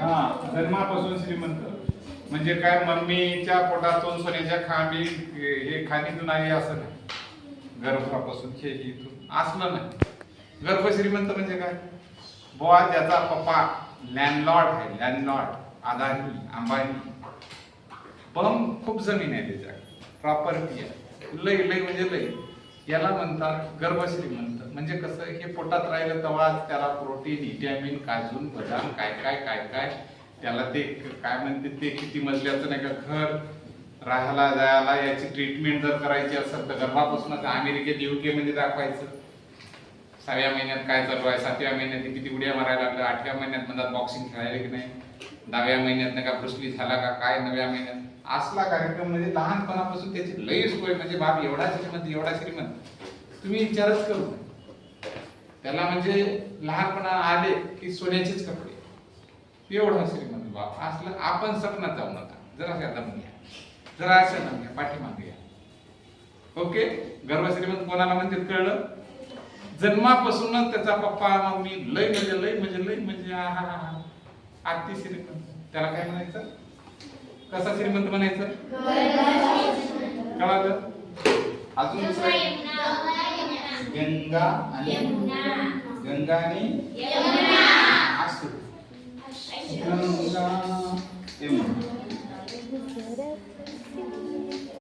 हा, जन्मापासून श्रीमंत म्हणजे काय, मम्मीच्या पोटातून सोन्याच्या खांबी हे खाणीतून आहे असं नाही, गर्भापासून खेळीतून असलं नाही. गर्भ श्रीमंत म्हणजे काय, बुवा ज्याचा पप्पा लँडलॉर्ड आहे, लँडलॉर्ड, अदानी, अंबानी, पण खूप जमीन आहे त्याच्या, प्रॉपर्टी आहे, लय लय म्हणजे लय, याला म्हणतात गर्भ श्रीमंत. म्हणजे कसं, हे पोटात राहिलं तेव्हाच त्याला प्रोटीन, व्हिटॅमिन, काजू, बदाम, काय काय काय काय, त्याला ते काय म्हणते ते, किती मजल्याचं नाही का घर, राहायला जायला, याची ट्रीटमेंट जर करायची असेल तर गर्भापासूनच अमेरिकेत UK मध्ये दाखवायचं, 6व्या महिन्यात काय चालू आहे, 7व्या महिन्यात किती उड्या मारायला लागल्या, 8व्या महिन्यात म्हणतात बॉक्सिंग खेळायला की नाही, 10व्या महिन्यात नाही का ब्रुस ली झाला का काय, 9व्या महिन्यात असला कार्यक्रम. म्हणजे लहानपणापासून त्याची लई सोय, म्हणजे बाप एवढा श्रीमंत, एवढा श्रीमंत, तुम्ही विचारच करू नये त्याला. म्हणजे लहानपणा आले की सोन्याचेच कपडे, एवढा श्रीमंत बाप असलं. आपण सपनात जाऊ नका, जरा दम घ्या, जरा असं दम घ्या, पाठीमागे घ्या. ओके, गर्भ श्रीमंत कोणाला म्हणतात कळलं, जन्मापासूनच त्याचा पप्पा मम्मी लय म्हणजे लय म्हणजे लय म्हणजे अति श्रीमंत. त्याला काय म्हणायचं, कसा श्रीमंत म्हणायचं, कळालं. अजून दुसरं, गंगा आणि गंगा आणि असू, गंगा यमुना.